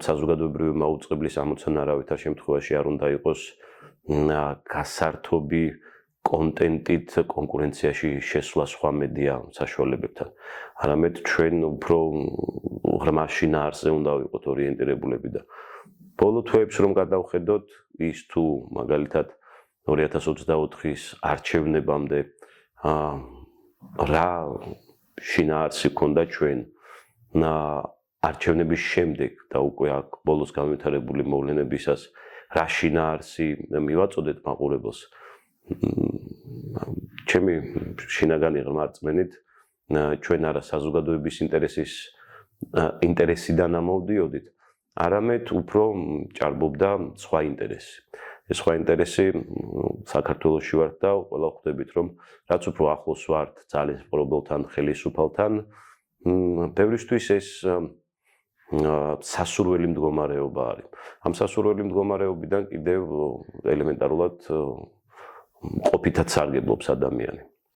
საზოგადოებრივი მაუწყებლის ამოცანა არავითარ შემთხვევაში არ უნდა იყოს გასართობი კონტენტით კონკურენციაში შესვლა სხვა მედია საშუალებებთან. არამედ ჩვენ უფრო ღრმა შინაარსზე უნდა ვიყოთ ორიენტირებულები და ბოლო თვეებს რომ გადავხედოთ, ის თუ მაგალითად 2024-ის არჩევნებამდე რა შინაარსი ჰქონდა ჩვენ არჩევნების შემდეგ და უკვე აქ ბოლოს განვითარებული მოვლენებისას რა შინაარსი მივაწოდეთ მაყურებელს ჩემი შინაგანი ღრმა რწმენით ჩვენ არა საზოგადოების ინტერესიდან ამოვდიოდით, არამედ უფრო ჭარბობდა სხვა ინტერესი. ეს სხვა ინტერესი საქართველოში ვართ და ყველა ხვდებით, რომ რაც უფრო ახლოს ვართ ძალის მფლობელთან, ხელისუფალთან, ბევრისთვის ეს სასურველი მდგომარეობა არის. ამ სასურველი მდგომარეობიდან კიდევ ელემენტარულად ყოფითად სარგებლობს ადამიანი.